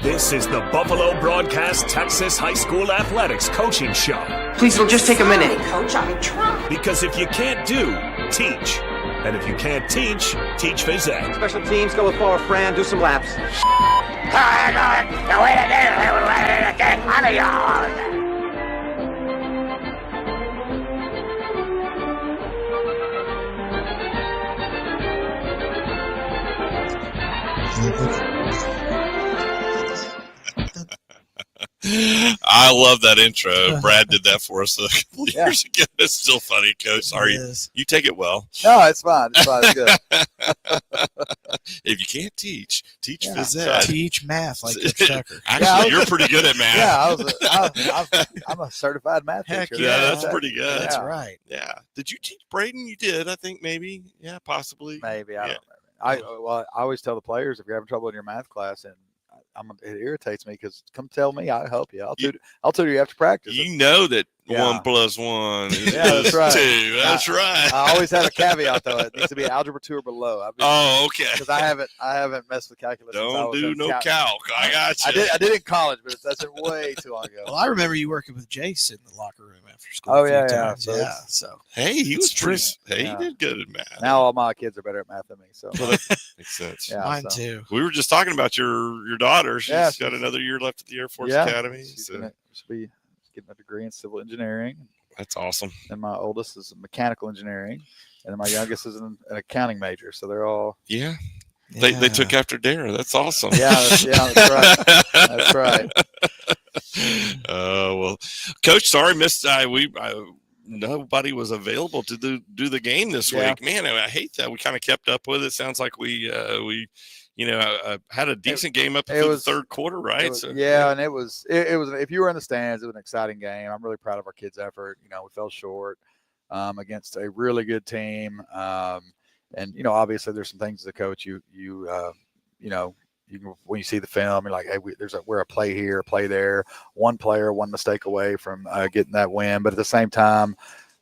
This is the Buffalo Broadcast Texas High School Athletics Coaching Show. Please, it'll just take a minute. Coach, I try. Because if you can't do, teach. And if you can't teach phys ed. Special teams, go with forward Fran, do some laps. I love that intro. Brad did that for us a couple years ago. It's still funny, Coach. Sorry, you take it well. No, it's fine. It's fine. It's good. If you can't teach phys ed. Teach math like Coach Tucker. Actually, you're pretty good at math. Yeah, I'm a certified math Heck teacher. Yeah, that's pretty good. That's right. Yeah. Did you teach Braden? You did, I think, maybe. Yeah, possibly. Maybe. I don't remember. I always tell the players, if you're having trouble in your math class, and it irritates me, because come tell me, I'll help you. I'll tutor you after practice. You know that 1 + 1 is that's right. 2. That's right. I always have a caveat though. It needs to be algebra 2 or below. Okay. Because I haven't messed with calculus. Don't do no calc. I got you. I did in college, but that's been way too long ago. Well, I remember you working with Jace in the locker room after school. Oh yeah. So hey, he was true. He did good at math. Now all my kids are better at math than me. So well, that makes sense. Yeah, mine too. We were just talking about your daughter. She's got another year left at the Air Force Academy. She's be getting a degree in civil engineering. That's awesome. And my oldest is mechanical engineering, and then my youngest is an accounting major. So they're all They took after Dara. That's awesome. That's right. That's right. Well, Coach, sorry, missed. Nobody was available to do the game this week. Man, I hate that. We kind of kept up with it. Sounds like we had a decent game up through the third quarter, right? And it was. If you were in the stands, it was an exciting game. I'm really proud of our kids' effort. We fell short against a really good team, and obviously there's some things as a coach you can, when you see the film, you're like, hey, we're a play here, a play there. One player, one mistake away from getting that win. But at the same time,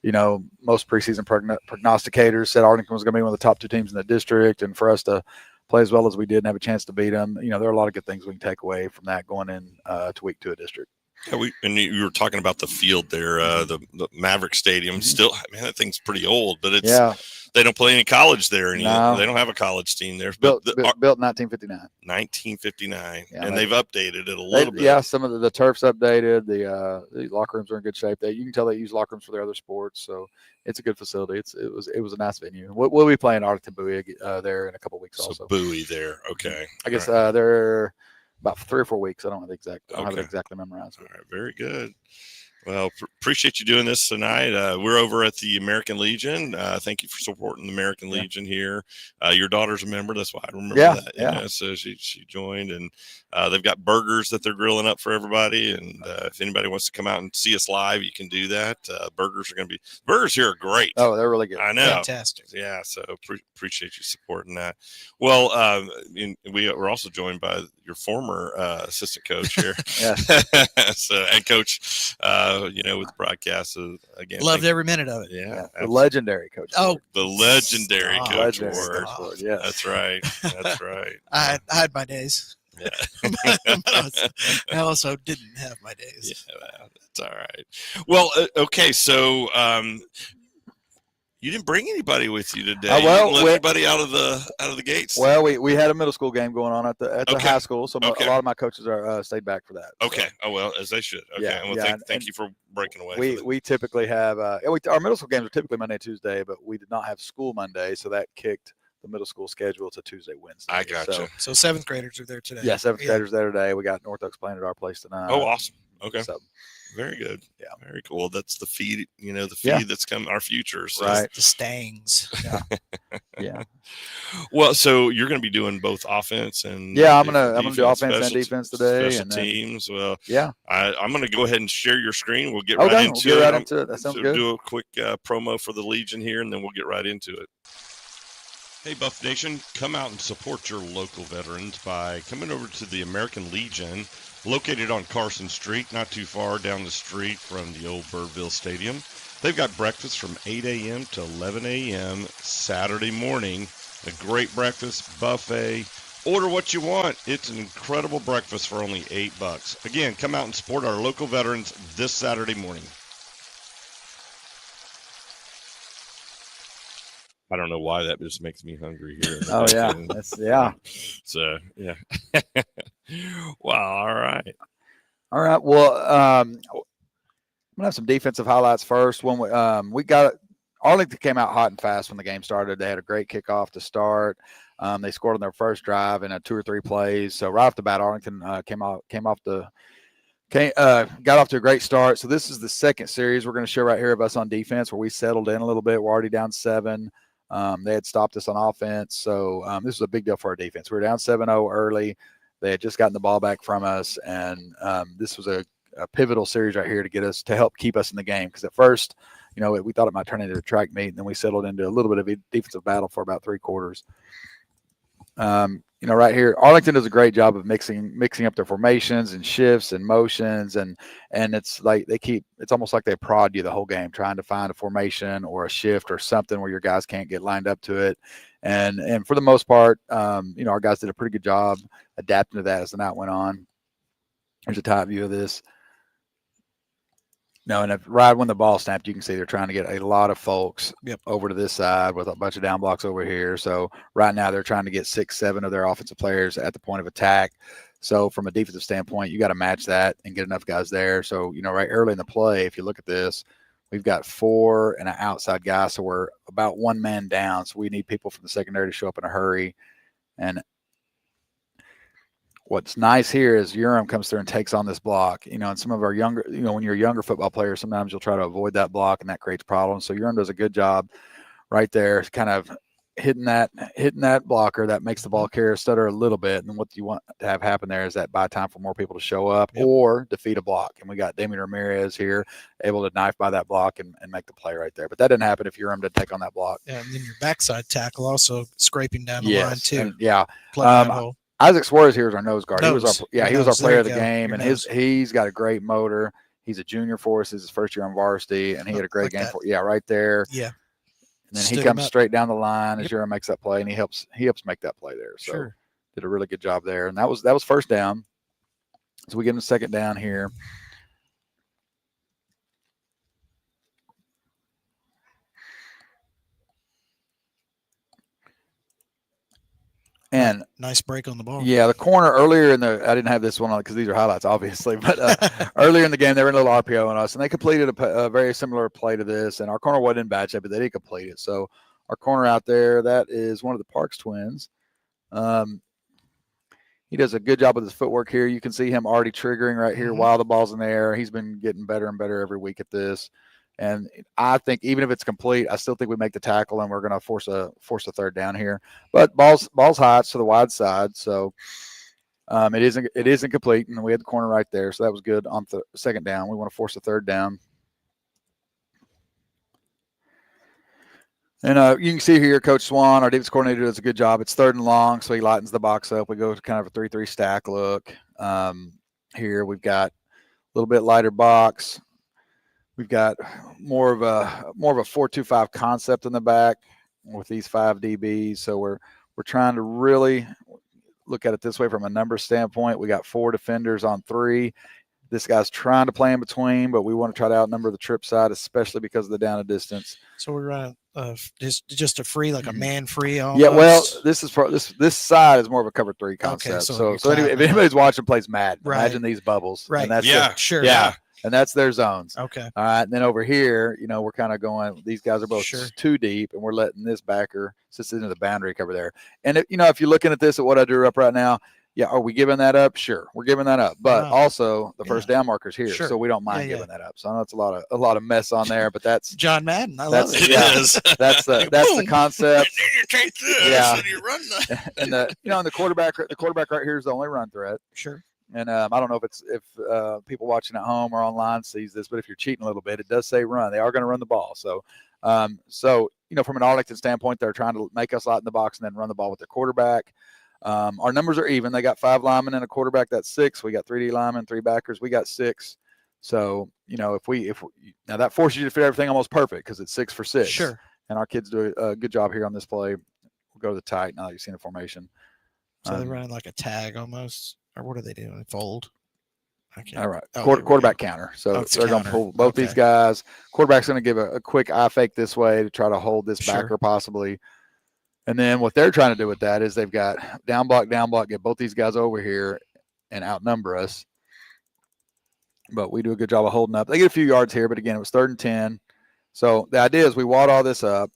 most preseason prognosticators said Arlington was going to be one of the top 2 teams in the district, and for us to play as well as we did and have a chance to beat them, there are a lot of good things we can take away from that going in to week 2 of district. Yeah, and you were talking about the field there, the Maverick Stadium. Still, man, that thing's pretty old, but they don't play any college there anymore. No. They don't have a college team there. Built 1959. 1959, and they've updated it a little bit. Yeah, some of the turf's updated. The locker rooms are in good shape. You can tell they use locker rooms for their other sports, so it's a good facility. It was a nice venue. We'll be playing Arlington Bowie there in a couple of weeks. Also, Bowie there. Okay, I guess they're about 3 or 4 weeks. I don't have it exactly memorized. All right, very good. Well, appreciate you doing this tonight. We're over at the American Legion. Thank you for supporting the American Legion here. Your daughter's a member. That's why I remember that. Yeah. So she joined, and they've got burgers that they're grilling up for everybody. And if anybody wants to come out and see us live, you can do that. Burgers here are great. Oh, they're really good. I know. Fantastic. Yeah. So appreciate you supporting that. Well, we're also joined by your former assistant coach here. And coach, with the broadcast again. Loved every minute of it. Yeah. The legendary Coach. Oh, the legendary Coach Ward. Yeah, that's right. That's right. I had my days. Yeah. I also didn't have my days. Yeah, that's all right. Well, okay, so you didn't bring anybody with you today. You didn't let anybody out of the gates. Well, we had a middle school game going on at the high school, so a lot of my coaches are stayed back for that. Okay. So. Oh well, as they should. Okay. Thank you for breaking away. We typically have our middle school games are typically Monday, Tuesday, but we did not have school Monday, so that kicked the middle school schedule to Tuesday, Wednesday. I gotcha. So 7th graders are there today. Yeah, 7th graders there today. We got North Oaks playing at our place tonight. Oh, awesome. Okay. So, very good. Yeah. Very cool. That's the feed, that's come our future. So. Right. The Stangs. Yeah. Well, so you're going to be doing both offense and I'm gonna do offense and defense today. Special teams. Well, yeah. I'm going to go ahead and share your screen. We'll get into it. That sounds good. Do a quick promo for the Legion here, and then we'll get right into it. Hey, Buff Nation, come out and support your local veterans by coming over to the American Legion, located on Carson Street, not too far down the street from the old Birdville Stadium. They've got breakfast from 8 a.m. to 11 a.m. Saturday morning. A great breakfast buffet, Order what you want. It's an incredible breakfast for only $8. Again, come out and support our local veterans this Saturday morning. I don't know why that just makes me hungry here. Oh yeah, yeah. So yeah. Wow. All right. All right. Well, I'm gonna have some defensive highlights first. When we got Arlington came out hot and fast when the game started. They had a great kickoff to start. They scored on their first drive in 2 or 3 plays. So right off the bat, Arlington got off to a great start. So this is the second series we're going to show right here of us on defense, where we settled in a little bit. We're already down 7. They had stopped us on offense, so this was a big deal for our defense. We were down 7-0 early. They had just gotten the ball back from us, and this was a pivotal series right here to help keep us in the game. Because at first, we thought it might turn into a track meet, and then we settled into a little bit of a defensive battle for about 3 quarters. Right here, Arlington does a great job of mixing up their formations and shifts and motions, and it's like it's almost like they prod you the whole game, trying to find a formation or a shift or something where your guys can't get lined up to it. And for the most part, our guys did a pretty good job adapting to that as the night went on. Here's a top view of this. And right when the ball snapped, you can see they're trying to get a lot of folks over to this side with a bunch of down blocks over here. So right now they're trying to get 6, 7 of their offensive players at the point of attack. So from a defensive standpoint, you got to match that and get enough guys there. So, right early in the play, if you look at this, we've got 4 and an outside guy. So we're about 1 man down. So we need people from the secondary to show up in a hurry. And what's nice here is Urim comes through and takes on this block, and some of our younger, when you're a younger football player, sometimes you'll try to avoid that block, and that creates problems. So Urim does a good job right there, kind of hitting that blocker that makes the ball carrier stutter a little bit. And what you want to have happen there is that buy time for more people to show up or defeat a block. And we got Damian Ramirez here able to knife by that block and make the play right there. But that didn't happen if Urim didn't take on that block. Yeah, and then your backside tackle also scraping down the line too. And, Isaac Suarez here is our nose guard. He was our player of the game, and he's got a great motor. He's a junior for us. This is his first year on varsity, and he had a great game right there. Yeah. And then he comes straight down the line as Urim makes that play, and he helps make that play there. So did a really good job there. And that was first down. So we get him a second down here. And nice break on the ball. Yeah, the corner earlier I didn't have this one on because these are highlights, obviously, but earlier in the game, they were in a little RPO on us, and they completed a very similar play to this. And our corner wasn't in bad shape, but they didn't complete it. So our corner out there, that is one of the Parks twins. He does a good job with his footwork here. You can see him already triggering right here while the ball's in the air. He's been getting better and better every week at this. And I think even if it's complete, I still think we make the tackle, and we're going to force a third down here. But ball's high to the wide side, so it isn't complete, and we had the corner right there, so that was good on the second down. We want to force a third down. And you can see here, Coach Swan, our defense coordinator, does a good job. It's 3rd and long, so he lightens the box up. We go to kind of a 3-3 stack look. Here we've got a little bit lighter box. We've got more of a 4-2-5 concept in the back with these 5 DBs. So we're trying to really look at it this way from a number standpoint. We got 4 defenders on 3. This guy's trying to play in between, but we want to try to outnumber the trip side, especially because of the down and distance. So we're running just a free, like a man free. Almost. Yeah, well, this side is more of a cover 3 concept. Okay, so anyway, if anybody's watching plays Madden, imagine these bubbles. Right. And that's sure. Yeah. And that's their zones. Okay. All right. And then over here, we're kind of going, these guys are both too deep, and we're letting this backer sit into the boundary cover there. And, if you're looking at this, at what I drew up right now, are we giving that up? Sure. We're giving that up. But also the first down marker's here. Sure. So we don't mind giving that up. So I know it's a lot of mess on there, but that's John Madden. I love it. Yeah, that's the concept. And then you take this and you run that. And the quarterback right here is the only run threat. Sure. And I don't know if people watching at home or online sees this, but if you're cheating a little bit, it does say run. They are going to run the ball. So, from an Arlington standpoint, they're trying to make us light in the box and then run the ball with their quarterback. Our numbers are even. They got 5 linemen and a quarterback. That's 6. We got 3 D linemen, 3 backers. We got 6. So, if we now that forces you to fit everything almost perfect because it's 6 for 6. Sure. And our kids do a good job here on this play. We'll go to the tight now that you've seen the formation. So they're running like a tag almost, or what are they doing? Fold. Okay. All right. Oh, there we Quarterback go. counter. So it's they're going to counter. pull both these Okay. guys. Quarterback's going to give a quick eye fake this way to try to hold this Sure. backer possibly. And then what they're trying to do with that is they've got down block, get both these guys over here and outnumber us. But we do a good job of holding up. They get a few yards here, but again, it was 3rd and 10. So the idea is we wad all this up.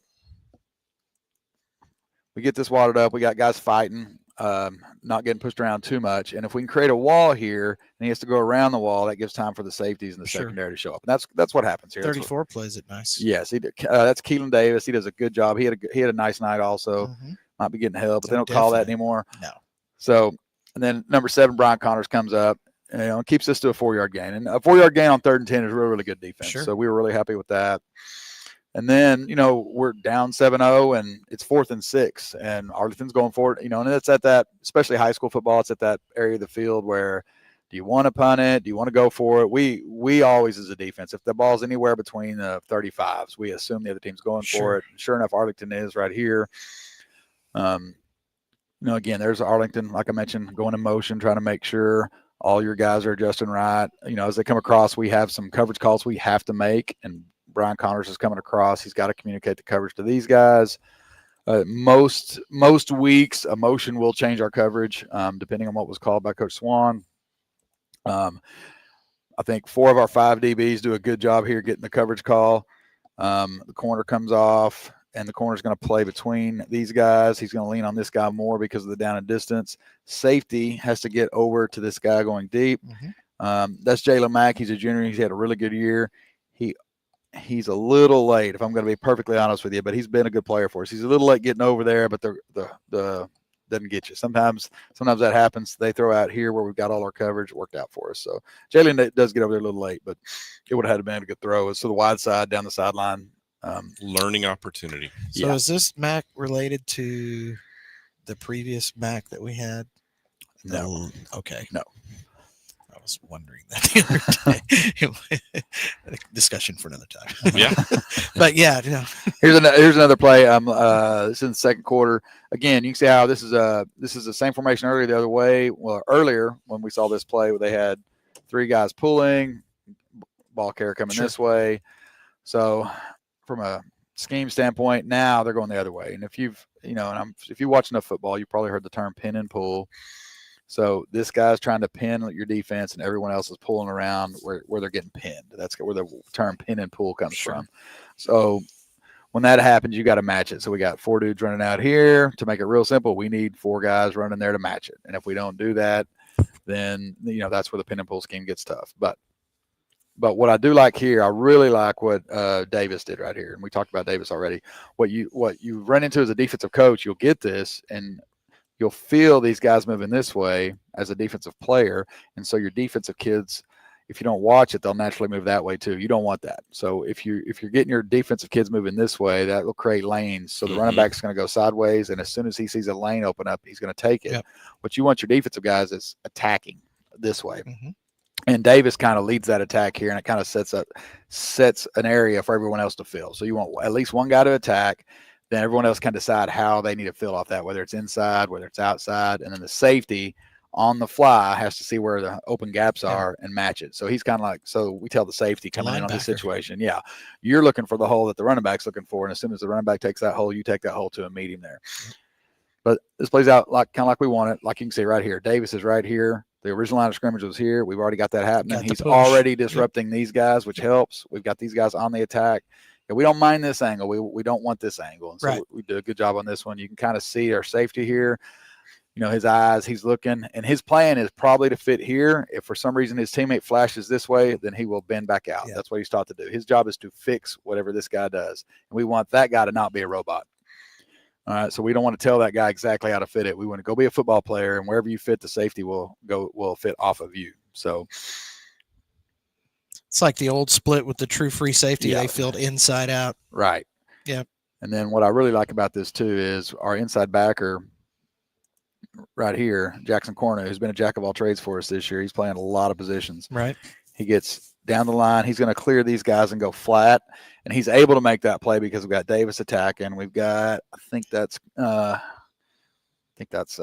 We get this wadded up. We got guys fighting, not getting pushed around too much. And if we can create a wall here and he has to go around the wall, that gives time for the safeties and the Sure. secondary to show up. And that's what happens here. 34 plays it nice. Yes, he did. That's Keelan Davis. He does a good job. He had a nice night also. Mhm. Might be getting held, but So they don't call that definitely. anymore. No. So, and then number 7, Brian Connors comes up, and keeps us to a 4-yard gain. And a 4-yard gain on 3rd and 10 is really, really good defense. Sure. So we were really happy with that. And then, we're down 7-0 and it's 4th and 6 and Arlington's going for it, and it's at that, especially high school football, it's at that area of the field where do you want to punt it? Do you want to go for it? We always, as a defense, if the ball's anywhere between the 35s, we assume the other team's going Sure. for it. And sure enough, Arlington is right here. Again, there's Arlington, like I mentioned, going in motion, trying to make sure all your guys are adjusting right. As they come across, we have some coverage calls we have to make, and Brian Connors is coming across. He's got to communicate the coverage to these guys. Most weeks, a motion will change our coverage, depending on what was called by Coach Swan. I think 4 of our 5 DBs do a good job here getting the coverage call. The corner comes off, and the corner's going to play between these guys. He's going to lean on this guy more because of the down and distance. Safety has to get over to this guy going deep. Mm-hmm. That's Jalen Mack. He's a junior. He's had a really good year. He's a little late, if I'm going to be perfectly honest with you, but he's been a good player for us. He's a little late getting over there, but the doesn't get you. Sometimes that happens. They throw out here where we've got all our coverage. It worked out for us. So Jalen does get over there a little late, but it would have had to been a good throw. It's to the wide side down the sideline. Learning opportunity. So is this Mac related to the previous Mac that we had? No. Okay. No. I was wondering that the other day. Discussion for another time. Yeah. But yeah, Here's another play. This is in the second quarter. Again, you can see how this is the same formation earlier the other way. Well, earlier when we saw this play, they had 3 guys pulling, ball carrier coming Sure. this way. So from a scheme standpoint, now they're going the other way. And if you watch enough football, you probably heard the term pin and pull. So this guy's trying to pin your defense, and everyone else is pulling around where they're getting pinned. That's where the term pin and pull comes Sure. from. So when that happens, you got to match it. So we got 4 dudes running out here. To make it real simple, we need 4 guys running there to match it. And if we don't do that, then that's where the pin and pull scheme gets tough. But what I do like here, I really like what Davis did right here, and we talked about Davis already. What you run into as a defensive coach, you'll get this, and you'll feel these guys moving this way as a defensive player, and so your defensive kids, if you don't watch it, they'll naturally move that way too. You don't want that. So if you're getting your defensive kids moving this way, that will create lanes. So the running back's going to go sideways, and as soon as he sees a lane open up, he's going to take it. Yep. What you want your defensive guys is attacking this way. Mm-hmm. And Davis kind of leads that attack here, and it kind of sets an area for everyone else to fill. So you want at least one guy to attack. Then everyone else can decide how they need to fill off that, whether it's inside, whether it's outside. And then the safety on the fly has to see where the open gaps are and match it. So he's kind of like, so we tell the safety coming in on this situation, yeah, you're looking for the hole that the running back's looking for. And as soon as the running back takes that hole, you take that hole to and meet him there. But this plays out kind of like we want it. Like you can see right here, Davis is right here. The original line of scrimmage was here. We've already got that happening. He's already disrupting these guys, which helps. We've got these guys on the attack. We don't mind this angle. We don't want this angle. And so we do a good job on this one. You can kind of see our safety here. His eyes, he's looking, and his plan is probably to fit here. If for some reason his teammate flashes this way, then he will bend back out. Yeah. That's what he's taught to do. His job is to fix whatever this guy does. And we want that guy to not be a robot. All right. So we don't want to tell that guy exactly how to fit it. We want to go be a football player, and wherever you fit, the safety will fit off of you. So it's like the old split with the true free safety. Yeah. They filled inside out. Right. Yeah. And then what I really like about this too is our inside backer right here, Jackson Corno, who's been a jack of all trades for us this year. He's playing a lot of positions. Right. He gets down the line. He's going to clear these guys and go flat. And he's able to make that play because we've got Davis attacking. We've got, I think that's think that's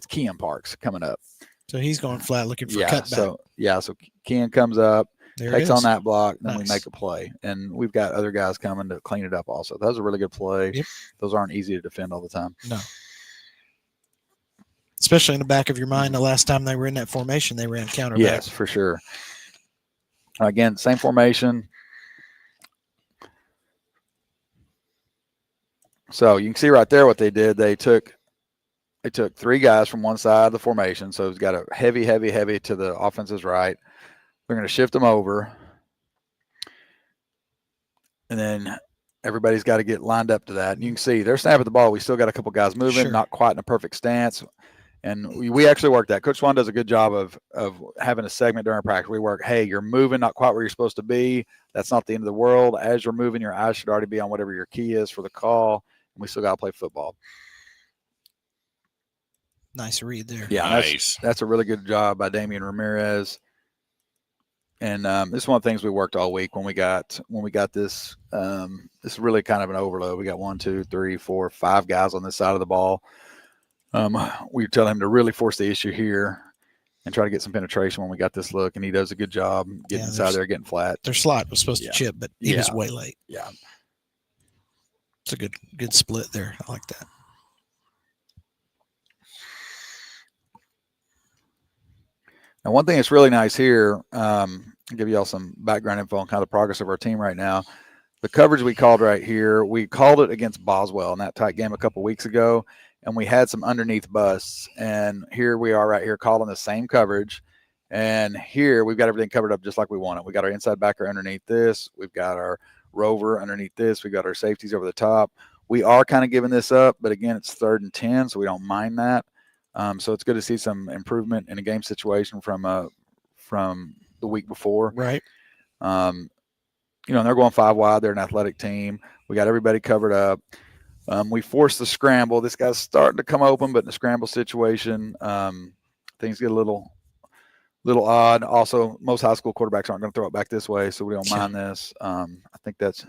Kean Parks coming up. So he's going flat looking for Yeah. cutback. So Kean comes up, There takes it on is. that block, and then we Nice. make a play. And we've got other guys coming to clean it up also. That was a really good play. Yep. Those aren't easy to defend all the time. No. Especially in the back of your mind, the last time they were in that formation, they ran counterback. Yes, for sure. Again, same formation. So you can see right there what they did. They took 3 guys from one side of the formation. So it's got a heavy to the offense's right. They're going to shift them over. And then everybody's got to get lined up to that. And you can see they're snapping the ball. We still got a couple guys moving, Sure. not quite in a perfect stance. And we actually work that. Coach Swan does a good job of having a segment during practice. We work, hey, you're moving not quite where you're supposed to be. That's not the end of the world. As you're moving, your eyes should already be on whatever your key is for the call. And we still got to play football. Nice read there. Yeah, Nice. that's a really good job by Damian Ramirez. And this is one of the things we worked all week when we got this. This is really kind of an overload. We got 1, 2, 3, 4, 5 guys on this side of the ball. We tell him to really force the issue here and try to get some penetration when we got this look, and he does a good job getting inside there, getting flat. Their slot was supposed Yeah. to chip, but he was Yeah. way late. Yeah. It's a good split there. I like that. Now, one thing that's really nice here, I'll give you all some background info on kind of the progress of our team right now. The coverage we called right here, we called it against Boswell in that tight game a couple weeks ago, and we had some underneath busts. And here we are right here calling the same coverage. And here we've got everything covered up just like we want it. We got our inside backer underneath this. We've got our rover underneath this. We've got our safeties over the top. We are kind of giving this up, but again, it's 3rd and 10, so we don't mind that. So it's good to see some improvement in a game situation from the week before. Right. And they're going 5 wide. They're an athletic team. We got everybody covered up. We forced the scramble. This guy's starting to come open, but in the scramble situation, things get a little odd. Also, most high school quarterbacks aren't going to throw it back this way, so we don't mind this. I think that's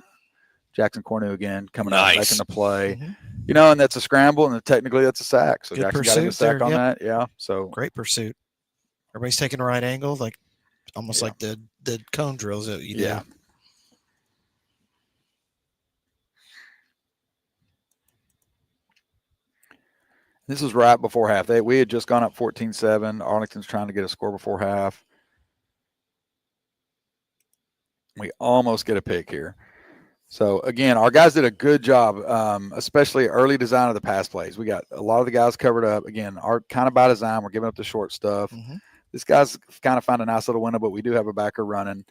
Jackson Cornu again coming out making the play. Mm-hmm. And that's a scramble, and technically that's a sack. So Good Jackson got him a pursuit sack there, on yep. that. Yeah. So Great pursuit. Everybody's taking the right angle, like almost like the cone drills that you do. yeah. This was right before half. We had just gone up 14-7. Arlington's trying to get a score before half. We almost get a pick here. So, again, our guys did a good job, especially early design of the pass plays. We got a lot of the guys covered up. Again, our kind of by design, we're giving up the short stuff. Mm-hmm. This guy's kind of found a nice little window, but we do have a backer running.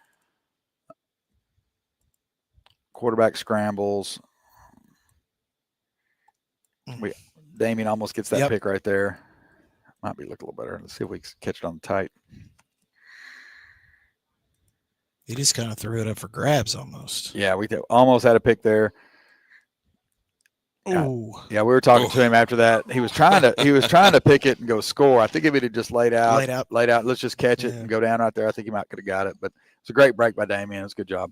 Quarterback scrambles. Mm-hmm. Damien almost gets that pick right there. Might be look a little better. Let's see if we can catch it on the tight. He just kind of threw it up for grabs almost. Yeah, we almost had a pick there. Ooh. Yeah, we were talking to him after that. He was trying to pick it and go score. I think if he'd just laid out, let's just catch it and go down right there. I think he might could have got it. But it's a great break by Damien. It was a good job.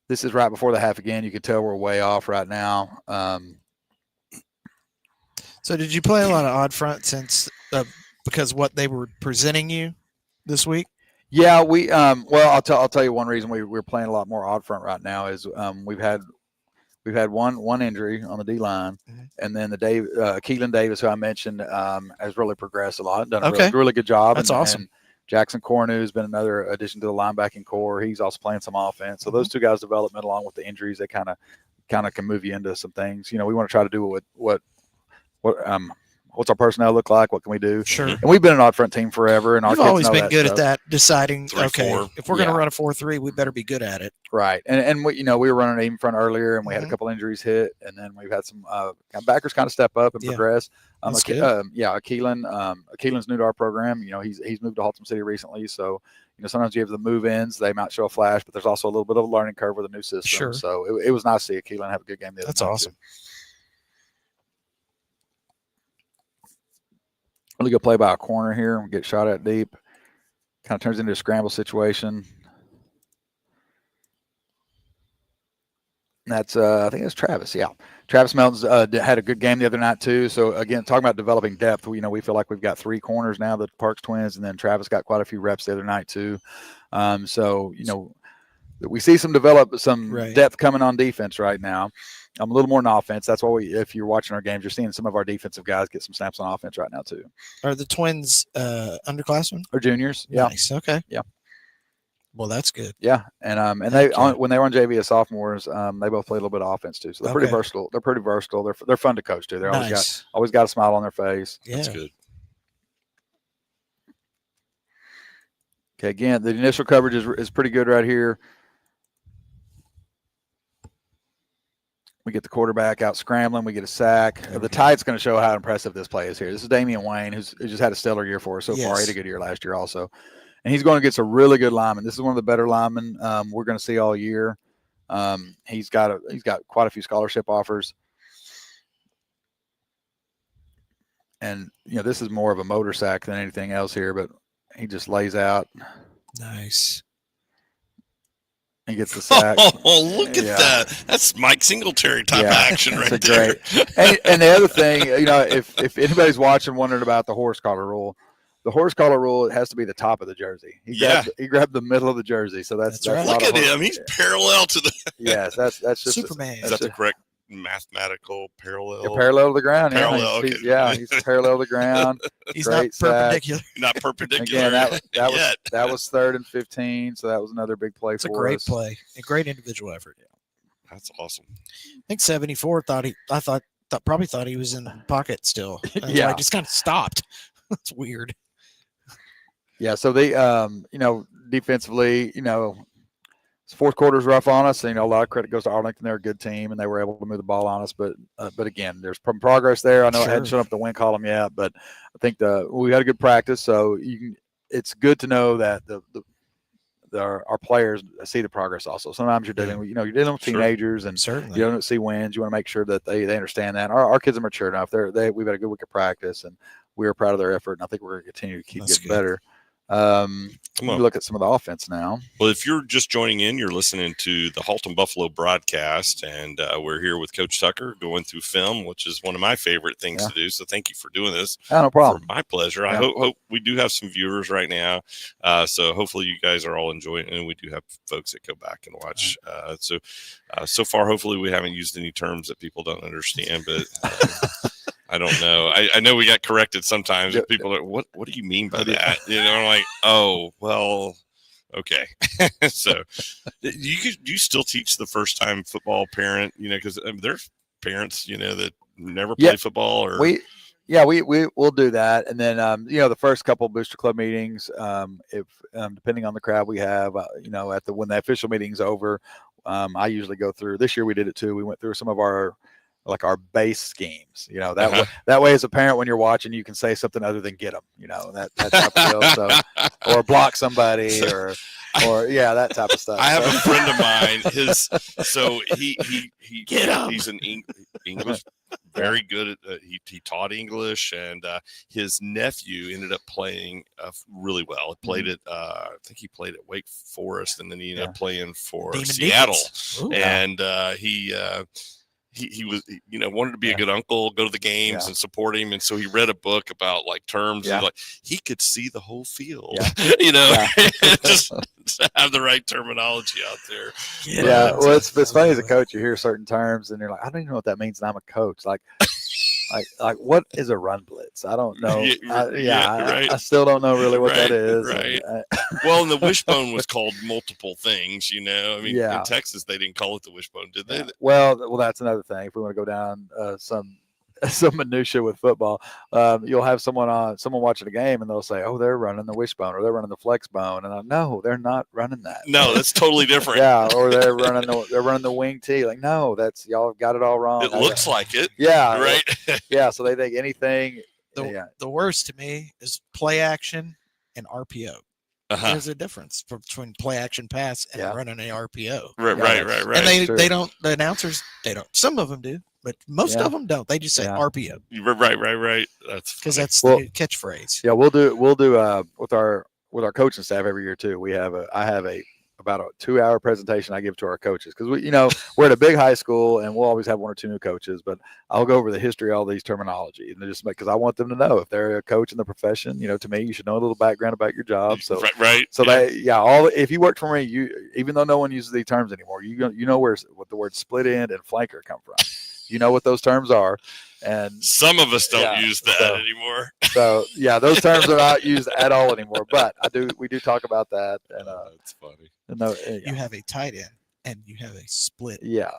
This is right before the half again. You can tell we're way off right now. So did you play a lot of odd front since because what they were presenting you this week? Yeah, we well, I'll tell you one reason we're playing a lot more odd front right now is we've had one injury on the D line, and then Keelan Davis, who I mentioned, has really progressed a lot, done a really good job. That's awesome. And Jackson Cornu has been another addition to the linebacking core. He's also playing some offense. So those two guys' development, along with the injuries, they kind of can move you into some things. We want to try to do what's our personnel look like? What can we do? Sure. And we've been an odd front team forever, and We've our kids always know been that good stuff. at that, deciding 3-4. if we're going to run a 4-3, we better be good at it. Right. And we were running an even front earlier, and we had a couple injuries hit, and then we've had some backers kind of step up and progress. Keelan's new to our program. He's moved to Haltom City recently, so sometimes you have the move-ins. They might show a flash, but there's also a little bit of a learning curve with a new system. Sure. So it was nice to see Keelan have a good game the other night. That's awesome. Too. Really good play by a corner here. We get shot at deep. Kind of turns into a scramble situation. That's I think it's Travis. Yeah, Travis Melton's had a good game the other night too. So again, talking about developing depth, we feel like we've got 3 corners now, the Parks twins, and then Travis got quite a few reps the other night too. So we see some Right. depth coming on defense right now. A little more on offense. That's why if you're watching our games, you're seeing some of our defensive guys get some snaps on offense right now too. Are the twins underclassmen? Or juniors. Yeah. Nice. Okay. Yeah. Well, that's good. Yeah, and when they were on JV as sophomores, they both played a little bit of offense too. So they're pretty Okay. versatile. They're pretty versatile. They're fun to coach too. They're Nice. always got a smile on their face. Yeah. That's good. Okay, again, the initial coverage is pretty good right here. We get the quarterback out scrambling. We get a sack. The Tide's going to show how impressive this play is here. This is Damian Wayne, who just had a stellar year for us so far. Yes. He had a good year last year also. And he's going to get some really good linemen. This is one of the better linemen we're going to see all year. He's got quite a few scholarship offers. And, this is more of a motor sack than anything else here, but he just lays out. Nice. He gets the sack. Oh, look at Yeah. that. That's Mike Singletary type action right that's a there. and the other thing, if anybody's watching, wondering about the horse collar rule, the horse collar rule, it has to be the top of the jersey. He grabbed the middle of the jersey, so that's right. not Look a at horse- him. He's parallel to the. Yes, that's just Superman. Is that the correct mathematical parallel? parallel to the ground. Parallel, He's parallel to the ground. He's Great not sack. perpendicular. Not perpendicular. Again, yet. that was 3rd and 15, so that was another big play It's a for great us. play. A great individual effort. That's awesome. I think 74 probably thought he was in the pocket still. That's Yeah. why he just kind of stopped. That's weird. Yeah, so they, defensively, fourth quarter's rough on us. A lot of credit goes to Arlington. They're a good team, and they were able to move the ball on us. But again, there's progress there. I know it hadn't Sure. shown up the win column yet, but I think we had a good practice. So it's good to know that our players see the progress. Also, sometimes you're dealing with you're dealing with Sure. teenagers, and Certainly. you don't see wins. You want to make sure that they understand that. Our kids are mature enough. We've had a good week of practice, and we are proud of their effort. And I think we're going to continue to keep That's getting good. better. Come We on. look at some of the offense now. Well, if you're just joining in, you're listening to the Halton Buffalo broadcast, and we're here with Coach Tucker going through film, which is one of my favorite things Yeah. to do. So thank you for doing this. Oh, no problem. For my pleasure. I Yeah. hope we do have some viewers right now. So hopefully you guys are all enjoying it. And we do have folks that go back and watch. So far, hopefully we haven't used any terms that people don't understand, but I don't know. I know we got corrected sometimes. Yep. People are, what do you mean by that? I'm like, oh, well, okay. So you still teach the first time football parent, because there's parents, that never play Yeah. football or We'll do that. And then, the first couple Booster Club meetings, if depending on the crowd we have, when the official meeting's over, I usually go through. This year we did it too. We went through some of our base schemes, that way as a parent, when you're watching, you can say something other than get them, that type of deal. So, or block somebody or that type of stuff. I have So- a friend of mine. He Get 'em. he's an English, very good at. He taught English, and his nephew ended up playing really well. He played at I think he played at Wake Forest, and then he ended up playing for Demon Seattle. Deacons. Ooh. And he was wanted to be a good uncle, go to the games Yeah. and support him, and so he read a book about terms. Yeah. And he could see the whole field. Yeah. Just to have the right terminology out there. Yeah, well, it's funny as a coach, you hear certain terms and you're like, I don't even know what that means, and I'm a coach. Like what is a run blitz? I don't know. Right. I still don't know really what that Right, is. right. And, Well, and the wishbone was called multiple things. Yeah. In Texas they didn't call it the wishbone, did they? well, that's another thing. If we want to go down some minutia with football, you'll have someone watching a game and they'll say, "Oh, they're running the wishbone or they're running the flex bone," and no, they're not running that. No, that's totally different. Yeah, or they're running the wing tee. Like, no, that's y'all have got it all wrong. It looks like it. Yeah, Right. Yeah, so they think anything. The worst to me is play action and RPO. Uh-huh. There's a difference between play action pass and Yeah. running an RPO. Right. And True. they don't, the announcers, they don't. Some of them do, but most Yeah. of them don't. They just say Yeah. RPO Right. That's because funny. that's Well- the catchphrase. Yeah, we'll do with our coaching staff every year too. I have a about a 2-hour presentation I give to our coaches because we're at a big high school and we'll always have 1 or 2 new coaches, but I'll go over the history of all these terminology and just because I want them to know if they're a coach in the profession, to me, you should know a little background about your job. So right. So if you work for me, even though no one uses these terms anymore, you know what the word split end and flanker come from. You know what those terms are. And some of us don't use that anymore. So those terms are not used at all anymore. But we do talk about that. And it's funny. You have a tight end and you have a split. Yeah.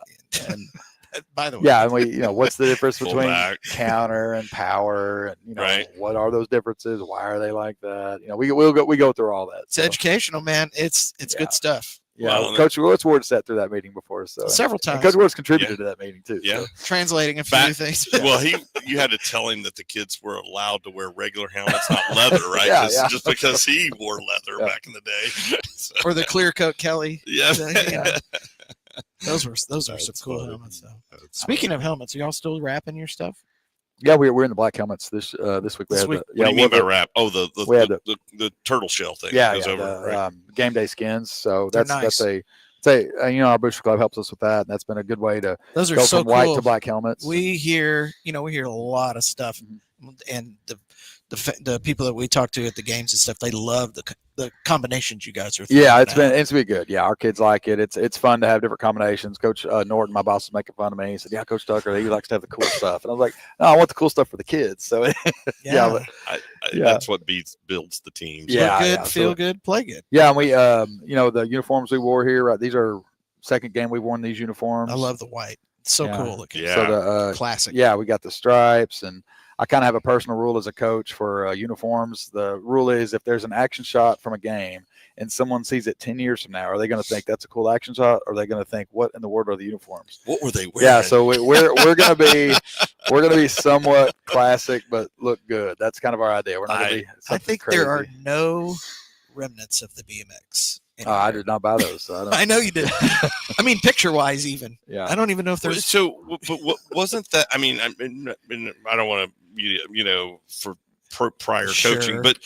End. And by the way, and we what's the difference between back. counter and power, and right. What are those differences? Why are they like that? We go through all that. It's educational, man. It's good stuff. Yeah, well, Coach Ward sat through that meeting before, so several times. And Coach Ward's contributed to that meeting too. Yeah, so. Translating a few things. Well, you had to tell him that the kids were allowed to wear regular helmets, not leather, right? Just because he wore leather back in the day, or the clear coat Kelly. Yeah. Those are some cool helmets, though. Speaking of helmets, are y'all still wrapping your stuff? Yeah, we're in the black helmets this week. What do you mean by wrap? Oh, the turtle shell thing. Yeah, goes over, right? Game day skins. So nice. that's our booster club helps us with that. And that's been a good way to those are go so from white cool. to black helmets. We hear a lot of stuff, and the people that we talk to at the games and stuff, they love the combinations you guys are throwing. Yeah, it's been good. Yeah, our kids like it. It's fun to have different combinations. Coach Norton, my boss, was making fun of me. He said, "Yeah, Coach Tucker, he likes to have the cool stuff." And I was like, "No, I want the cool stuff for the kids." So that's what builds the team. Yeah, look good, feel good, play good. Yeah, and we the uniforms we wore here. Right, these are second game we've worn these uniforms. I love the white. It's so cool looking. Yeah, so the classic. Yeah, we got the stripes, and I kind of have a personal rule as a coach for uniforms. The rule is if there's an action shot from a game and someone sees it 10 years from now, are they going to think that's a cool action shot, or are they going to think, what in the world are the uniforms? What were they wearing? Yeah, so we're going to be somewhat classic but look good. That's kind of our idea. We're not going to be I think crazy. There are no remnants of the BMX. I did not buy those. So I know you did. I mean, picture-wise, even. Yeah. I don't even know if there's. So, but wasn't that? I mean, I don't want to, for prior coaching, but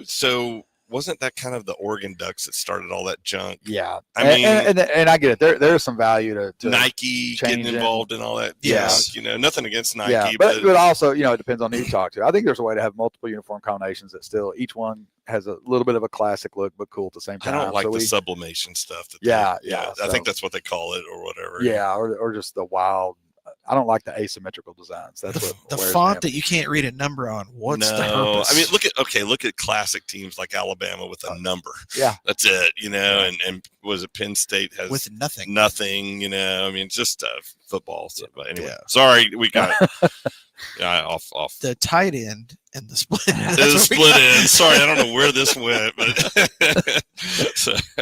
so wasn't that kind of the Oregon Ducks that started all that junk? Yeah, I mean, and I get it. There's some value to Nike getting involved in all that. Yes, nothing against Nike. Yeah, but also, it depends on who you talk to. I think there's a way to have multiple uniform combinations that still each one has a little bit of a classic look, but cool at the same time. I don't like the sublimation stuff. I think that's what they call it or whatever. Yeah, or just the wild. I don't like the asymmetrical designs. That's what the font that you can't read a number on. What's the purpose? I mean, look at classic teams like Alabama with a number. Yeah, that's it. And was it Penn State has with nothing. Nothing. I mean, just football. So, but anyway, sorry, we got off the tight end and the split end. The split end. Sorry, I don't know where this went, but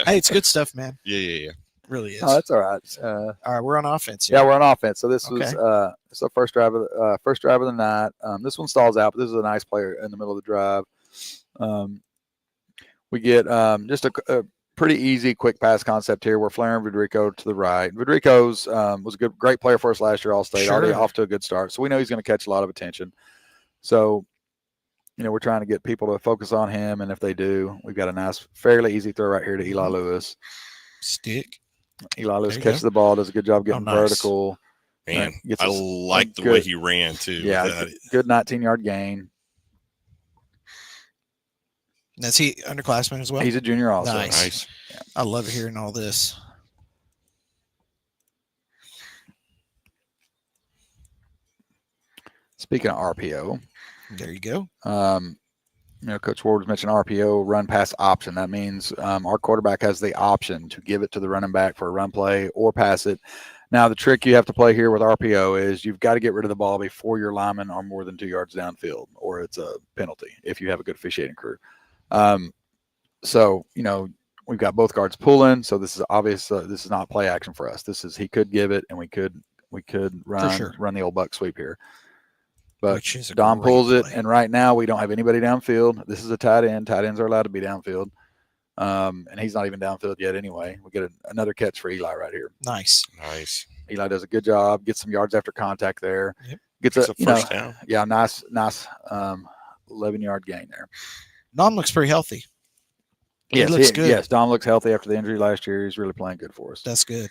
hey, it's good stuff, man. Yeah. Really is. Oh, that's all right. All right, we're on offense here. Yeah, we're on offense. So this was it's the first drive of the night. This one stalls out, but this is a nice player in the middle of the drive. We get just a pretty easy, quick pass concept here. We're flaring Vidrico to the right. Vidrico's was a great player for us last year, All-State. Already off to a good start, so we know he's going to catch a lot of attention. So, we're trying to get people to focus on him, and if they do, we've got a nice, fairly easy throw right here to Eli Lewis. Stick. Eli Lewis catches the ball, does a good job getting vertical. Man, I like the way he ran too. Yeah, good 19-yard gain. Is he underclassman as well? He's a junior also. Nice. Yeah. I love hearing all this. Speaking of RPO. There you go. Coach Ward was mentioning RPO, run pass option. That means our quarterback has the option to give it to the running back for a run play or pass it. Now, the trick you have to play here with RPO is you've got to get rid of the ball before your linemen are more than 2 yards downfield, or it's a penalty if you have a good officiating crew. We've got both guards pulling, so this is obvious. This is not play action for us. This is he could give it, and we could run the old buck sweep here. But Dom pulls it, and right now we don't have anybody downfield. This is a tight end. Tight ends are allowed to be downfield. And he's not even downfield yet anyway. We get another catch for Eli right here. Nice. Eli does a good job, gets some yards after contact there. Yep. Gets a first down. Yeah, nice 11-yard gain there. Nom looks pretty healthy. Yes, looks good. Yes, Dom looks healthy after the injury last year. He's really playing good for us. That's good.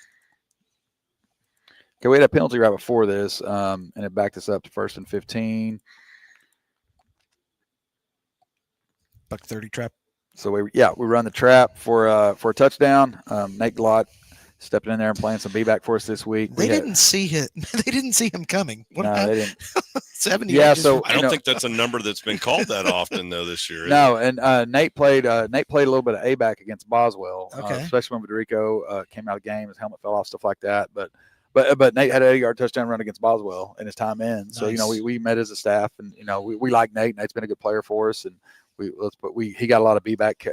Okay, we had a penalty right before this, and it backed us up to 1st and 15. Buck 30 trap. So we run the trap for a touchdown. Nate Glott stepping in there and playing some B-back for us this week. They didn't see it. They didn't see him coming. What No, they didn't. 70. Yeah, just- so I don't think that's a number that's been called that often though this year. is No, it? and Nate played a little bit of A-back against Boswell, Okay. especially when Federico came out of the game, his helmet fell off, stuff like that. But Nate had an 80-yard touchdown run against Boswell in his time in. So Nice. we met as a staff, and we like Nate. Nate's been a good player for us, and he got a lot of B-back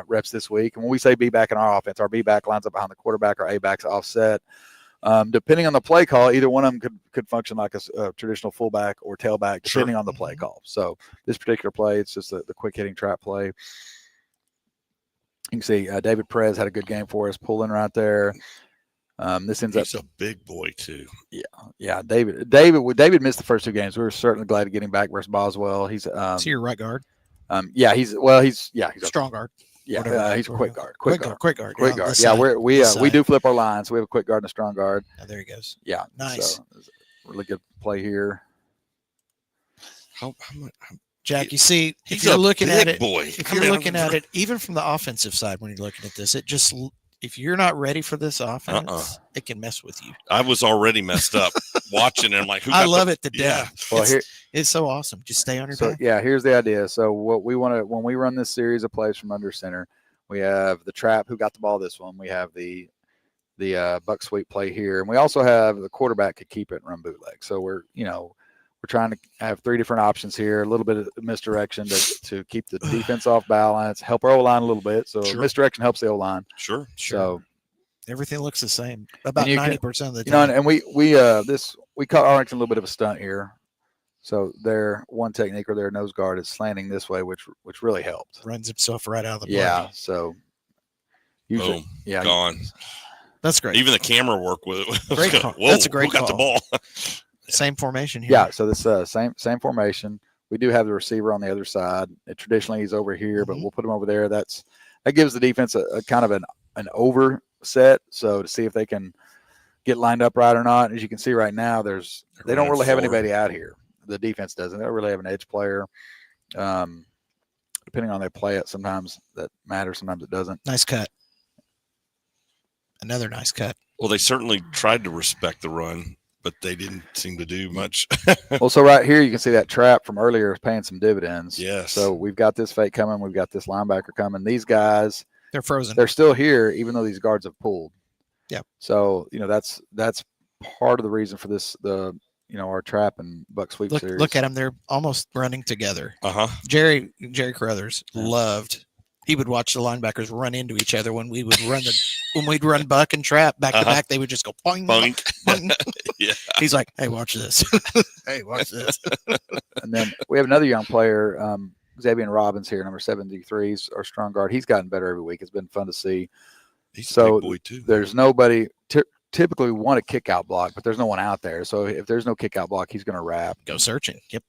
reps this week. And when we say B-back in our offense, our B-back lines up behind the quarterback, our A-back's offset. Depending on the play call, either one of them could function like a traditional fullback or tailback, depending on the play call. So this particular play, it's just the quick hitting trap play. You can see David Perez had a good game for us, pulling right there. This ends He's up, a big boy too. yeah. David missed the first 2 games. We were certainly glad to get him back versus Boswell. He's Is he your right guard? he's a Strong guard. Yeah, he's a quick guard. Quick guard. Quick guard. Quick on guard. this Yeah, side. we This side. do flip our lines. We have a quick guard and a strong guard. Oh, there he goes. Yeah, Nice. So, really good play here. How much? Jack, you see, if He's you're a looking at big it, boy. if I you're mean, looking at it, even from the offensive side, when you're looking at this, if you're not ready for this offense, it can mess with you. I was already messed up watching it. I'm like, I love it to Yeah. death. Well, It's so awesome. Just stay on your So back. yeah, here's the idea. So what we want to, when we run this series of plays from under center, we have the trap who got the ball this one. We have the buck sweep play here, and we also have the quarterback could keep it and run bootleg. So we're trying to have 3 different options here. A little bit of misdirection to keep the defense off balance, help our O line a little bit. So Sure. misdirection helps the O line. Sure. So Everything looks the same about you can- 90% of the you know, time. and we caught Arlington a little bit of a stunt here. So their one technique or their nose guard is slanting this way, which really helped. Runs himself right out of the play. Yeah. So usually, Boom. yeah, Gone. That's great. Even the camera work with it. Great call. Whoa, That's a great who got the call. ball? Same formation here. yeah. So this same formation. We do have the receiver on the other side. Traditionally, he's over here, but Mhm. we'll put him over there. That gives the defense a kind of an overset. So to see if they can get lined up right or not. As you can see right now, they don't running really have 4. anybody out here. The defense doesn't. They don't really have an edge player. Depending on they play it, sometimes that matters, sometimes it doesn't. Nice cut. Another nice cut. Well, they certainly tried to respect the run, but they didn't seem to do much. Well, so right here you can see that trap from earlier is paying some dividends. Yes. So we've got this fake coming. We've got this linebacker coming. These guys, They're frozen. they're still here, even though these guards have pulled. Yeah. So that's part of the reason for this. Our trap and buck sweep series. Look at them. They're almost running together. Uh-huh. Jerry Carruthers loved. He would watch the linebackers run into each other when we would when we'd run buck and trap back to Uh-huh. back. They would just go boing, Boink. boing. Yeah. He's like, "Hey, watch this. Hey, watch this." And then we have another young player, Xavier Robbins here, number 73, is our strong guard. He's gotten better every week. It's been fun to see. He's So a big boy too. There's nobody. Typically, we want a kick out block, but there's no one out there. So if there's no kick out block, he's going to wrap. Go searching. Yep.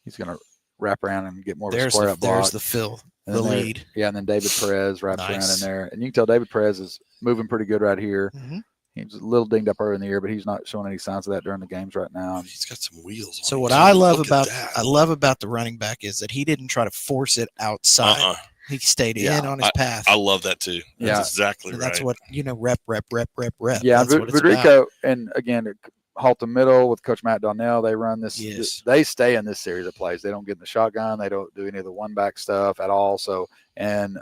He's going to wrap around and get more of a There's square the up block. there's the fill, And the then there- lead. Yeah, and then David Perez wraps around in Nice. there, and you can tell David Perez is moving pretty good right here. Mm-hmm. He's a little dinged up early in the year, but he's not showing any signs of that during the games right now. He's got some wheels on So him, what too. I love Look at about the running back is that he didn't try to force it outside. Uh-uh. He stayed Yeah, in on his path. I love that too. That's Yeah. exactly So right. that's what rep. Yeah, That's what it's about. Federico, and again, Halton Middle with Coach Matt Donnell, they run this. Yes. They stay in this series of plays. They don't get in the shotgun. They don't do any of the one back stuff at all. So, and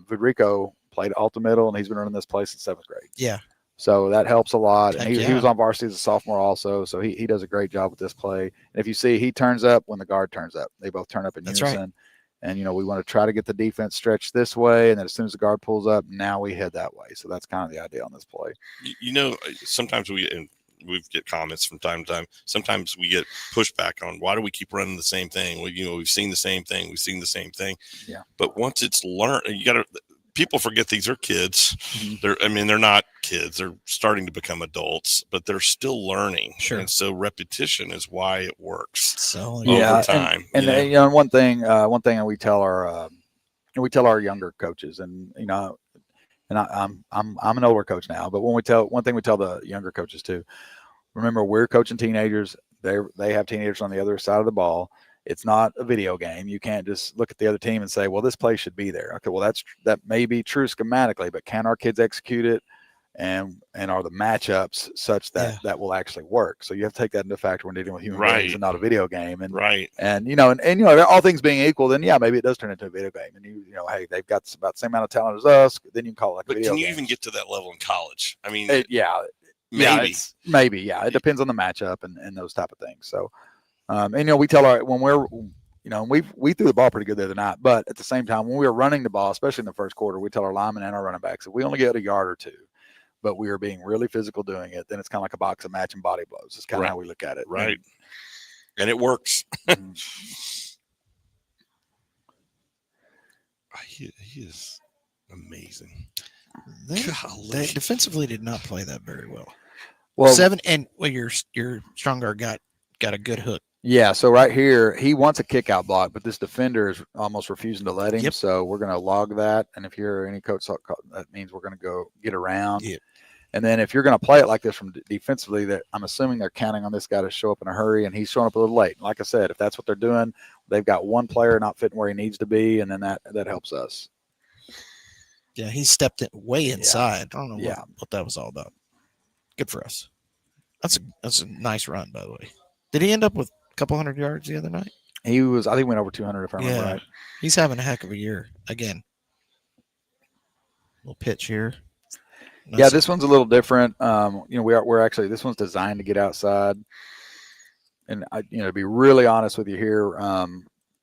Federico played Halton Middle, and he's been running this play since 7th grade. Yeah. So that helps a lot. And Heck he yeah. was on varsity as a sophomore also. So he does a great job with this play. And if you see, he turns up when the guard turns up. They both turn up in That's unison. right. And, we want to try to get the defense stretched this way. And then as soon as the guard pulls up, now we head that way. So that's kind of the idea on this play. Sometimes we get comments from time to time. Sometimes we get pushback on why do we keep running the same thing? Well, we've seen the same thing. We've seen the same thing. Yeah. But once it's learned, people forget these are kids. Mhm. They're not kids. They're starting to become adults, but they're still learning. Sure. And so repetition is why it works So Yeah, over time. And you know? one thing we tell our and we tell our younger coaches, and and I'm an older coach now, but one thing we tell the younger coaches too, remember we're coaching teenagers. They have teenagers on the other side of the ball. It's not a video game. You can't just look at the other team and say, well, this play should be there. Okay, well, that may be true schematically, but can our kids execute it? And are the matchups such that that will actually work? So you have to take that into factor when dealing with human beings and not a video game. And and all things being equal, then maybe it does turn into a video game. And hey, they've got about the same amount of talent as us. Then you can call it like a video game. But can you even get to that level in college? I mean, maybe. Yeah, It depends on the matchup and those type of things. So, we tell when we're we threw the ball pretty good the other night, but at the same time, when we were running the ball, especially in the first quarter, we tell our linemen and our running backs, if we only get a yard or two, but we were being really physical doing it, then it's kind of like a box of matching body blows. It's kind of how we look at it. Right. And it works. He is amazing. They defensively did not play that very well. Well, your stronger got a good hook. Yeah, so right here, he wants a kick out block, but this defender is almost refusing to let him. Yep. So we're going to log that. And if you're any coach, that means we're going to go get around. Yep. And then if you're going to play it like this from defensively, that I'm assuming they're counting on this guy to show up in a hurry, and he's showing up a little late. Like I said, if that's what they're doing, they've got one player not fitting where he needs to be, and then that helps us. Yeah, he stepped it way inside. I don't know what that was all about. Good for us. That's a nice run, by the way. Did he end up with a couple 100 yards the other night? I think he went over 200 if I remember right. He's having a heck of a year again. Little pitch here. Nice. Yeah, this one's a little different. We're actually, this one's designed to get outside. And to be really honest with you here,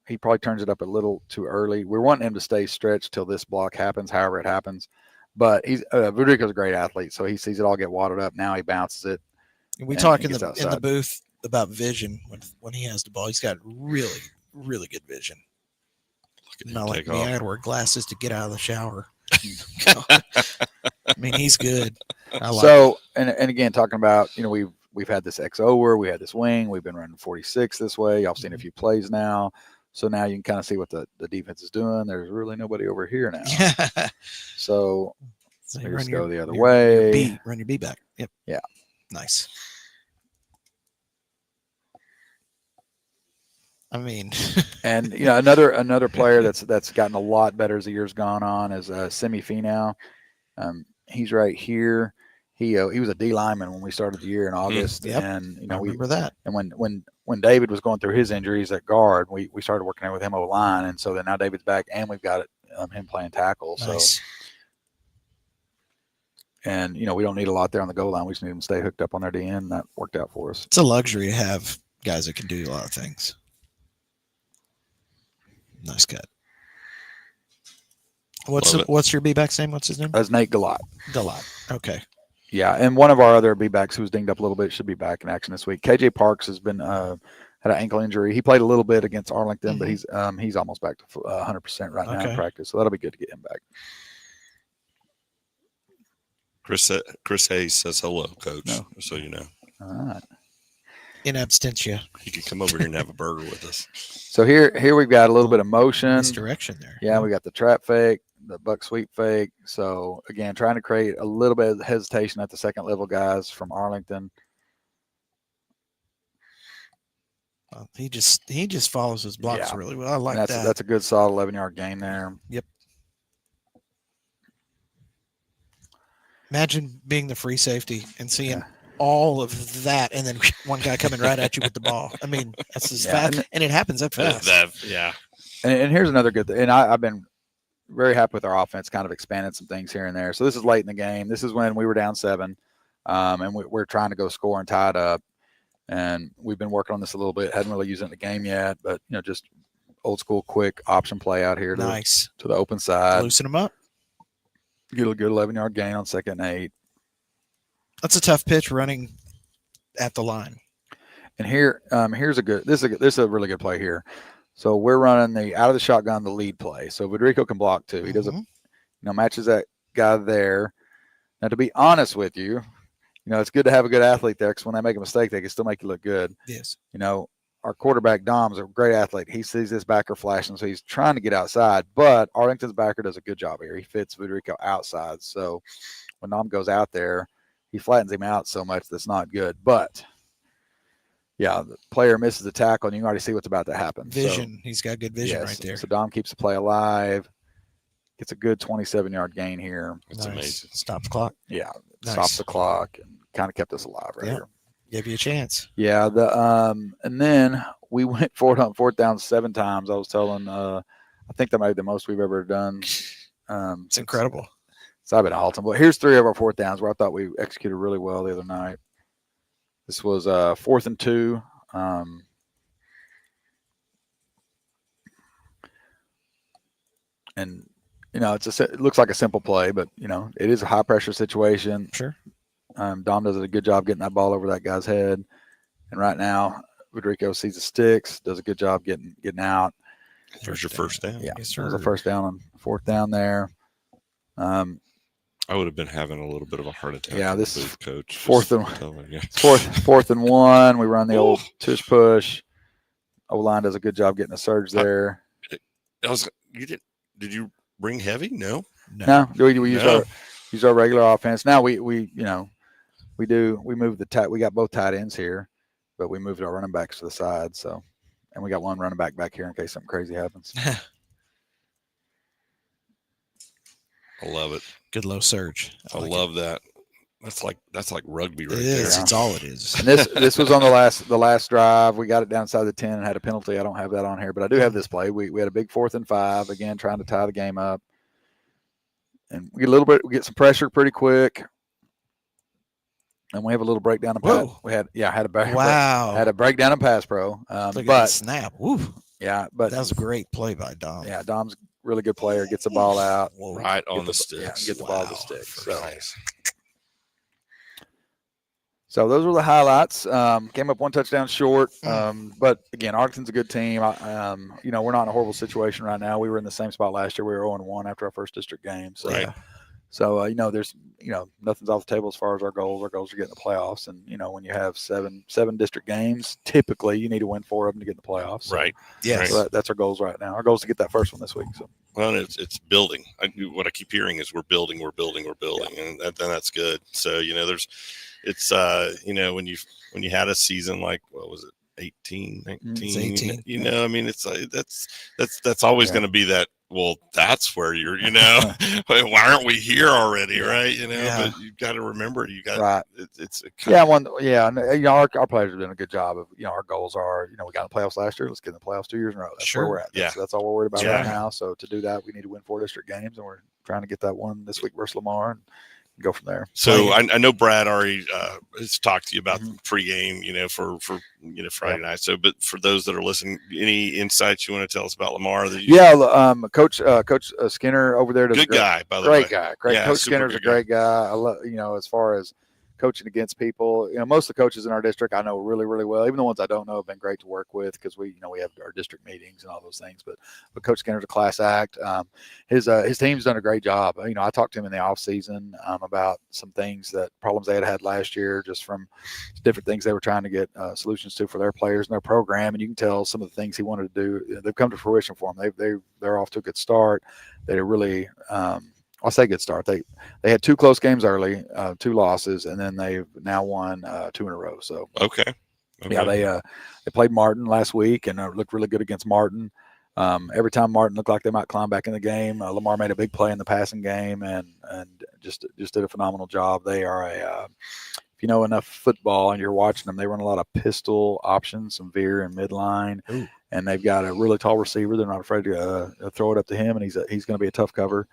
he probably turns it up a little too early. We're wanting him to stay stretched till this block happens, however it happens. But Federico's a great athlete, so he sees it all get wadded up. Now he bounces it. We talk in the booth about vision when he has the ball. He's got really, really good vision. Not like me. I had to wear glasses to get out of the shower. I mean, he's good. And again, talking about, we've had this XO, we had this wing, we've been running 46 this way. Y'all seen a few plays now. So now you can kind of see what the defense is doing. There's really nobody over here now. Yeah. So let's go the other way. Run your B back. Yep. Yeah. Nice. I mean, and another player that's gotten a lot better as the year's gone on is Semi Finau. He's right here. He was a D lineman when we started the year in August, and I remember that. And when David was going through his injuries at guard, we started working with him over line, and so then now David's back, and we've got him playing tackle. Nice. So, and we don't need a lot there on the goal line. We just need him to stay hooked up on their DN. And that worked out for us. It's a luxury to have guys that can do a lot of things. Nice cut. What's your B-back's name? What's his name? That's Nate Galot. Galot. Okay. Yeah, and one of our other B-backs who was dinged up a little bit should be back in action this week. KJ Parks has been had an ankle injury. He played a little bit against Arlington, but he's almost back to 100% right now in practice. So that'll be good to get him back. Chris Hayes says hello, Coach. No. So you know. All right. In absentia. He could come over here and have a burger with us. So here we've got a little bit of motion. Misdirection there. Yeah, we got the trap fake, the buck sweep fake. So again, trying to create a little bit of hesitation at the second level guys from Arlington. He just follows his blocks really well. I like that. That's a good solid 11-yard gain there. Yep. Imagine being the free safety and seeing all of that, and then one guy coming right at you with the ball. I mean, that's as fast, and it happens that fast. And here's another good thing. And I've been very happy with our offense, kind of expanded some things here and there. So this is late in the game. This is when we were down 7, and we're trying to go score and tie it up. And we've been working on this a little bit. Hadn't really used it in the game yet, but just old school, quick option play out here to the open side. Loosen them up. Get a good 11-yard gain on 2nd and 8. That's a tough pitch running at the line. And here's this is a really good play here. So we're running the out of the shotgun, the lead play. So Federico can block too. He does matches that guy there. Now, to be honest with you, it's good to have a good athlete there, because when they make a mistake, they can still make you look good. Yes. our quarterback Dom's a great athlete. He sees this backer flashing, so he's trying to get outside. But Arlington's backer does a good job here. He fits Federico outside. So when Dom goes out there, he flattens him out so much that's not good. But yeah, the player misses the tackle, and you already see what's about to happen. Vision. He's got good vision right there. So Dom keeps the play alive. Gets a good 27-yard gain here. It's amazing. Stops the clock. Yeah, Nice. stops the clock and kind of kept us alive right here. Give you a chance. Yeah, and then we went for it on fourth down 7 times. I was telling, I think that might be the most we've ever done. It's incredible. So I've been halting. But here's 3 of our fourth downs where I thought we executed really well the other night. This was 4th and 2. And it looks like a simple play, but it is a high pressure situation. Sure. Dom does a good job getting that ball over that guy's head. And right now, Federico sees the sticks, does a good job getting out. There's your first down. Yeah, Yes, there's a sir. first down on fourth down there. I would have been having a little bit of a heart attack. Yeah, with this the is coach. fourth and fourth and 1. We run the old tush push. O-line does a good job getting a surge there. Did you bring heavy? No. No, we use our regular offense. Now we move we got both tight ends here, but we moved our running backs to the side. So, and we got one running back here in case something crazy happens. I love it. Good low surge. I love that. That's like rugby right It there. is. It's all it is. And this was on the last drive. We got it down inside the 10 and had a penalty. I don't have that on here, but I do have this play. We had a big 4th and 5 again, trying to tie the game up, and we get some pressure pretty quick, and we have a little breakdown in pass. We had a breakdown in pass pro. Look at But that snap. Woo. yeah, but That was a great play by Dom. yeah, Dom's a really good player. Gets the ball out. Right on the sticks. sticks. Get the ball to the sticks. So. Nice. So those were the highlights. Came up 1 touchdown short, but again, Arlington's a good team. We're not in a horrible situation right now. We were in the same spot last year. We were 0-1 after our first district game. So, Right. So there's nothing's off the table as far as our goals. Our goals are getting the playoffs, and when you have seven district games, typically you need to win 4 of them to get in the playoffs. So, Right. Yes. So that's our goals right now. Our goal is to get that first one this week. So. Well, it's building. What I keep hearing is we're building, and that's good. So when you had a season like, what was it, 18, 19? It's 18. I mean, it's that's always going to be that. Well, that's where you're. Why aren't we here already? Right? But you've got to remember, Right. It's And, our players have done a good job of, our goals are, we got in the playoffs last year. Let's get in the playoffs 2 years in a row. That's where we're at. That's all we're worried about right now. So to do that, we need to win 4 district games, and we're trying to get that one this week versus Lamar and go from there. So I know Brad already has talked to you about the pregame, for Friday night. So, but for those that are listening, any insights you want to tell us about Lamar? Coach Skinner over there does good guy, by the way. Great guy. Great. Coach Skinner's a great guy. I love, as far as coaching against people, most of the coaches in our district I know really, really well. Even the ones I don't know have been great to work with because we have our district meetings and all those things. But Coach Skinner's a class act. His team's done a great job. I talked to him in the off season about some problems they had last year, just from different things they were trying to get solutions to for their players and their program. And you can tell some of the things he wanted to do, they've come to fruition for him. They're off to a good start. They're really, I'll say good start. They had 2 close games early, 2 losses, and then they've now won 2 in a row. So okay. Yeah, they played Martin last week and looked really good against Martin. Every time Martin looked like they might climb back in the game, Lamar made a big play in the passing game and just did a phenomenal job. They are if you know enough football and you're watching them, they run a lot of pistol options, some veer and midline. Ooh. And they've got a really tall receiver. They're not afraid to throw it up to him, and he's going to be a tough cover.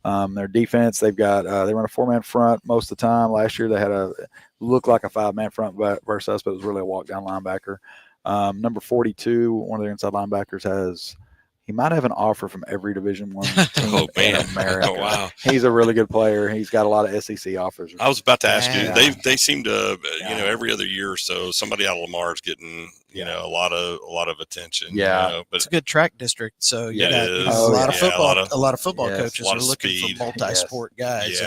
Their defense, they've got they run a 4-man front most of the time. Last year they had looked like a 5-man front versus us, but it was really a walk down linebacker. Number 42, one of their inside linebackers he might have an offer from every Division I team in America. Oh, wow. He's a really good player. He's got a lot of SEC offers. I was about to ask you. They seem to every other year or so somebody out of Lamar is getting a lot of attention. Yeah, but it's a good track district, so you got a lot of football. A lot of football coaches are looking speed. for multi-sport guys.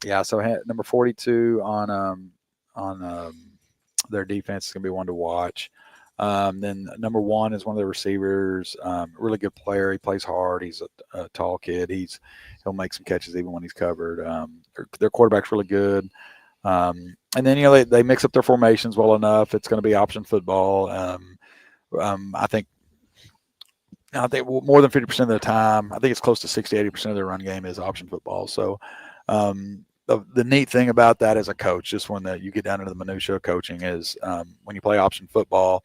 Yeah. So number 42 on their defense is going to be one to watch. Then number 1 is one of the receivers, really good player. He plays hard. He's a tall kid. He'll make some catches even when he's covered. Their quarterback's really good. And then, they mix up their formations well enough. It's going to be option football. I think more than 50% of the time, I think it's close to 60-80% of their run game is option football. So the neat thing about that as a coach, just when you get down into the minutia of coaching, is when you play option football,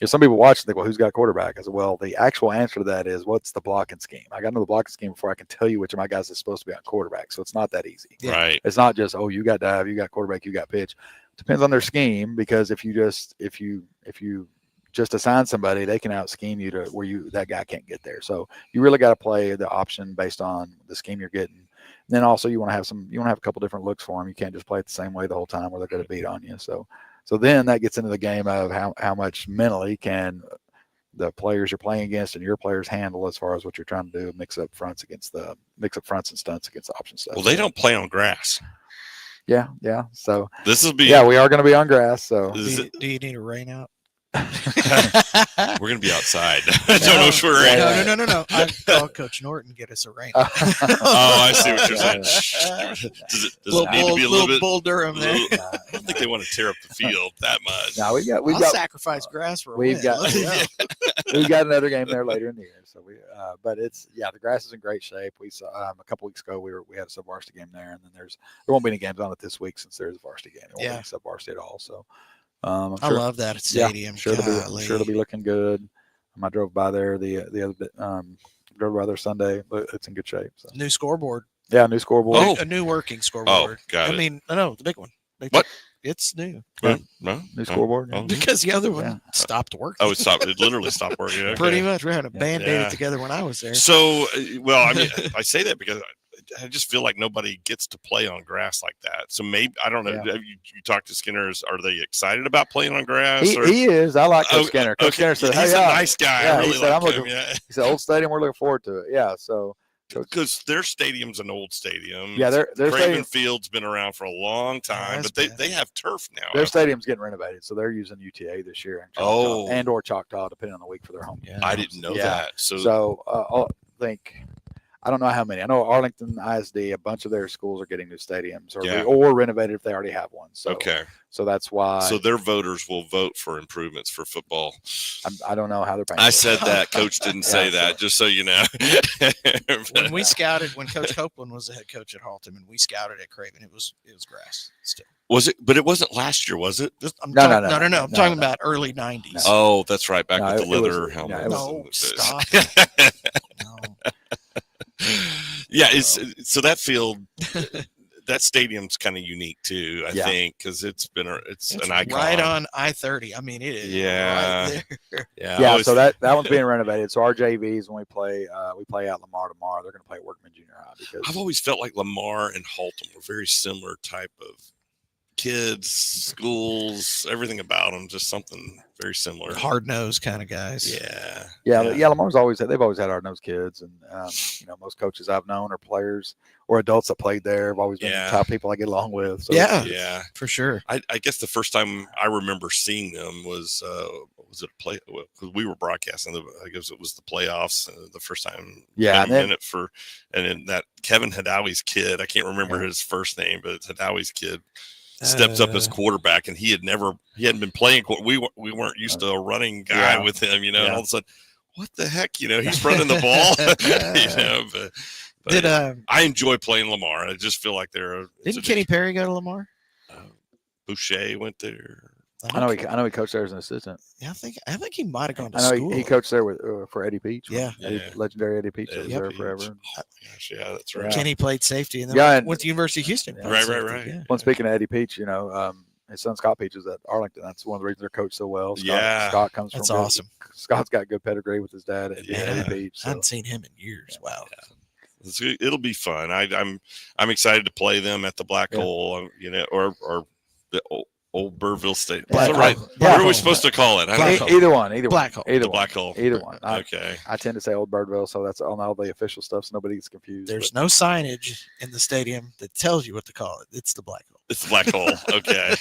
some people watch and think, well, who's got quarterback? I said, well, the actual answer to that is, what's the blocking scheme? I got to know the blocking scheme before I can tell you which of my guys is supposed to be on quarterback. So it's not that easy. Right. It's not just, oh, you got dive, you got quarterback, you got pitch. It depends on their scheme, because if you just assign somebody, they can out scheme you to where that guy can't get there. So you really got to play the option based on the scheme you're getting. And then also you want to have a couple different looks for them. You can't just play it the same way the whole time, where they're going to beat on you. So then that gets into the game of how much mentally can the players you're playing against and your players handle, as far as what you're trying to do, mix up fronts and stunts against the option stuff. Well, they don't play on grass. Yeah. So this will be. Yeah, we are going to be on grass. So do you need a rain out? We're going to be outside. I don't know if we're in. No. I called Coach Norton, get us a rain. Oh, I see what you're saying. Does it need to be a little bit? Bull Durham there. I don't think they want to tear up the field that much. No, we've I'll got sacrifice grass for a we've win. got we've got another game there later in the year. So but the grass is in great shape. We saw a couple weeks ago we had a sub-varsity game there, and then there won't be any games on it this week since there's a varsity game. There won't be any sub-varsity at all. So. I'm I sure, love that stadium. Sure it'll be looking good. I drove by there the other bit. Drove by there Sunday, but it's in good shape. So. New scoreboard. Yeah, new scoreboard. Oh. A new working scoreboard. Oh, got it. I mean, no, the big one. What? It's new. No? New scoreboard. Oh. Because the other one stopped working. Oh, it literally stopped working. Okay. Pretty much. We had a band-aid it together when I was there. So, well, I mean, I say that because I just feel like nobody gets to play on grass like that. So maybe, I don't know. Yeah. Have you talked to Skinner? Are they excited about playing on grass? He is. I like Coach Skinner. Coach Skinner said, he's a nice guy. Yeah, I really he said, like him. He said, old stadium, we're looking forward to it. Yeah, so. Because their stadium's an old stadium. Yeah, their Craven stadium, Field's been around for a long time, but they have turf now. Their stadium's getting renovated, so they're using UTA this year. And/or Choctaw, depending on the week for their home game. I didn't know that. So I think, I don't know how many. I know Arlington ISD, a bunch of their schools are getting new stadiums or renovated if they already have one. So so that's why. So their voters will vote for improvements for football. I don't know how they're paying. I said that. Coach didn't say that, just so you know. When Coach Copeland was the head coach at Haltom, and we scouted at Craven, it was grass still. Was it? But it wasn't last year, was it? No. I'm talking about early 90s. Oh, that's right. Back with the leather helmet. No, stop. No. Yeah, so that field, that stadium's kind of unique too. I think because it's an icon right on I-30. I mean, it is right there. Yeah. So that one's being renovated. So our JVs, when we play at Lamar tomorrow, they're going to play at Workman Junior High. Because I've always felt like Lamar and Haltom were very similar type of kids, schools, everything about them, just something very similar. Hard-nosed kind of guys. Yeah. Lamar's they've always had hard-nosed kids, and most coaches I've known or players or adults that played there have always been the top people I get along with. So, yeah, for sure. I guess the first time I remember seeing them was it a play? Because we were broadcasting. I guess it was the playoffs. The first time. Yeah, and then that Kevin Hadawi's kid. I can't remember his first name, but it's Hadawi's kid. Steps up as quarterback, and he hadn't been playing. We weren't used to a running guy with him, and all of a sudden, what the heck, he's running the ball. But I enjoy playing Lamar. I just feel like didn't Kenny Perry go to Lamar? Boucher went there. I know he coached there as an assistant. Yeah, I think he might have gone to school. He coached there for Eddie Peach. Legendary Eddie Peach was there forever. Oh, gosh, yeah, that's right. Kenny played safety and then went to University of Houston. Right. Yeah. Well, speaking of Eddie Peach, his son Scott Peach is at Arlington. That's one of the reasons they're coached so well. Scott comes from. That's awesome. Scott's got good pedigree with his dad at Eddie Peach. I haven't seen him in years. Wow. It'll be fun. I'm excited to play them at the Black Hole, or the Old Burville State. What are we supposed to call it? Either one. Black Hole. Black Hole. Either one. Okay. I tend to say Old Birdville, so that's on all the official stuff, so nobody gets confused. There's no signage in the stadium that tells you what to call it. It's the Black Hole. It's the Black Hole. Okay.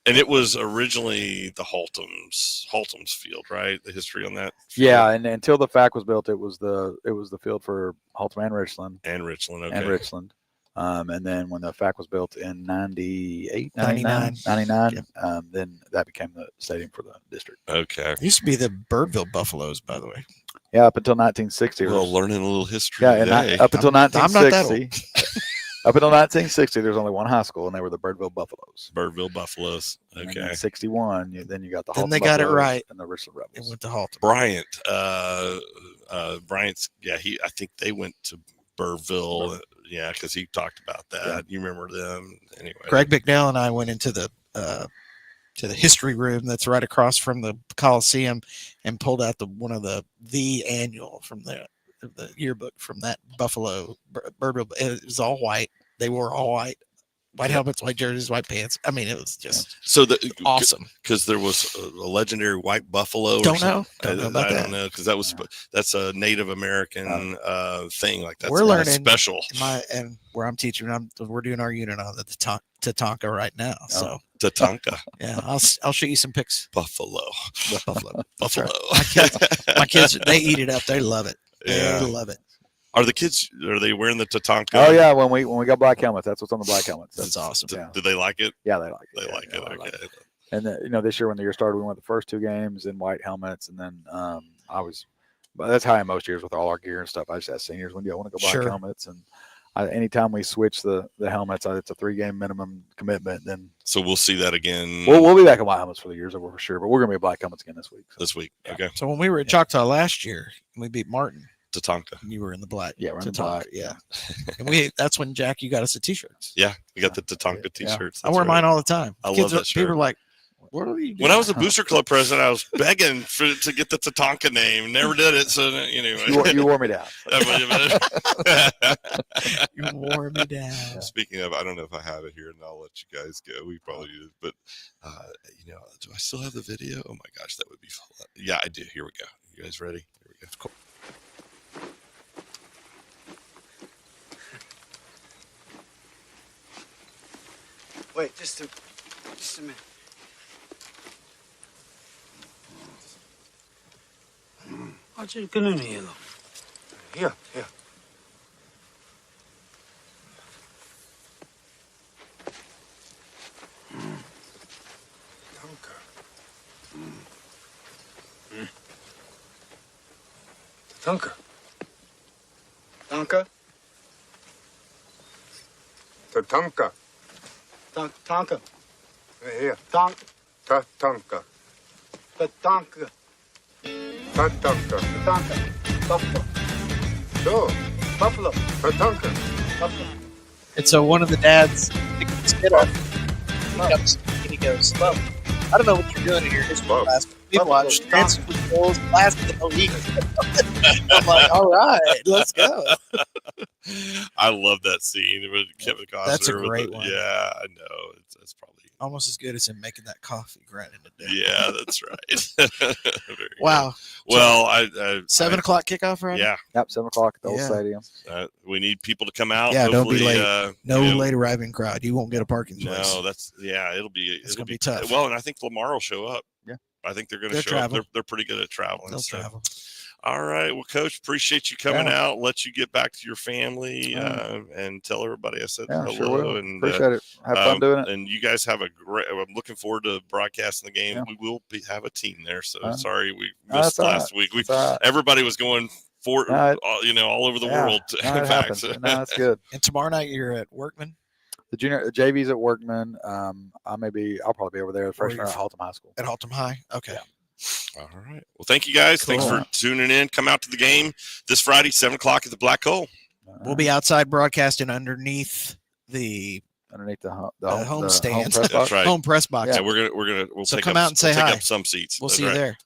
And it was originally the Haltom's field, right? The history on that field? Yeah, and until the FAC was built, it was the field for Haltom and Richland. And Richland, okay. And Richland. And then when the FAC was built in 99, Yeah. then that became the stadium for the district. Okay. It used to be the Birdville Buffaloes, by the way. Yeah, up until 1960. Well, learning a little history Yeah, today. and up until I'm not that 1960. Up until 1960, there's only one high school, and they were the Birdville Buffaloes. Birdville Buffaloes. And Okay. in 61, then you got the Then Haltom they got it Buffaloes right. and the Richland It Rebels. went to Haltom. Bryant. Bryant's, I think they went to Birdville. Yeah, because he talked about that. Yeah. You remember them. Anyway. Greg McNeil and I went into the history room that's right across from the Coliseum and pulled out one of the annual from the yearbook from that Buffalo Birdville. It was all white. They wore all white helmets, white jerseys, white pants. I mean, it was just awesome. Because there was a legendary white buffalo. Don't know about that. I don't know because that's a Native American thing. Like that's We're learning special. And where I'm teaching, we're doing our unit on the Tatanka right now. So Tatanka. yeah, I'll show you some pics. Buffalo. Buffalo. My kids, they eat it up. They love it. Yeah. They love it. Are they wearing the Tatanka? Oh yeah, when we got black helmets, that's what's on the black helmets. That's awesome. Yeah. Do they like it? Yeah, they like it. They like it. they Okay. like it. And this year when the year started, we went the first 2 games in white helmets, and then but that's how I am most years with all our gear and stuff. I just ask seniors, when do you want to go black Sure. helmets? And anytime we switch the helmets, it's a 3-game minimum commitment. Then So we'll see that again we'll be back in white helmets for the years over for sure. But we're gonna be black helmets again this week. So. this week. Yeah. Okay. So when we were at Choctaw last year, we beat Martin. Tatanka. And you were in the black. Yeah, we're in the Tatanka, black. Yeah. And that's when Jack, you got us the t-shirts. Yeah, we got the Tatanka Yeah. T-shirts. I wear mine all the time. I love Kids that shirt. People are like, what are you doing? When I was a Booster Club president, I was begging to get the Tatanka name. Never did it. So anyway, You wore me down. You wore me down. Speaking of, I don't know if I have it here, and I'll let you guys go. We probably do, but do I still have the video? Oh my gosh, that would be fun. Yeah, I do. Here we go. You guys ready? Here we go. Cool. Wait, just a minute. Acele cănână e la. Ia. Tatanka. Tatanka. Tonka? Tatanka. Tonka. Here. Tonka. Tatanka. Tonka. Tatanka. Tonka. Buffalo. So, Buffalo. Tatanka. Buffalo. And so one of the dads picks his kid up. He comes and he goes, "Well, I don't know what you're doing in your history Whoa. class, but we've Buffalo. watched Transfer Bulls last in the league." I'm like, all right, let's go. I love that scene with Kevin Costner. That's a with great the- one. Yeah, I know. It's probably. Almost as good as him making that coffee grinding to death. Yeah, that's right. Very good. Wow. Well, I 7 o'clock kickoff, right? Yeah, Yep, 7 o'clock at the old Yeah. stadium. we need people to come out. Yeah, don't be Hopefully, late. No you know, late arriving crowd. You won't get a parking place. No, it'll be gonna be tough. Well, and I think Lamar will show up. Yeah. I think they're going to They'll show travel. up. They're pretty good at traveling. They'll so. travel. All right. Well, Coach, appreciate you coming Yeah. out. Let you get back to your family Yeah. and tell everybody I said Yeah, hello. sure will. And Appreciate it. Have fun doing it. And you guys have a great. I'm looking forward to broadcasting the game. Yeah. We will have a team there. So Uh, sorry we no, missed that's all last week. It's all right. Everybody was going for No, it- all over the Yeah. world. No, in it fact, happens. No, that's good. And tomorrow night you're at Workman The JV's at Workman. I'll probably be over there. The freshman you're at Haltom High School. at Haltom High. Okay. All right. Well, thank you guys. Thanks Cool. for tuning in. Come out to the game this Friday, 7 o'clock at the Black Hole. We'll be outside broadcasting underneath the underneath the home stand. press That's box. right. home press box. Yeah, we'll So take come up, out and say we'll take hi. up some seats. We'll That's see you right. there.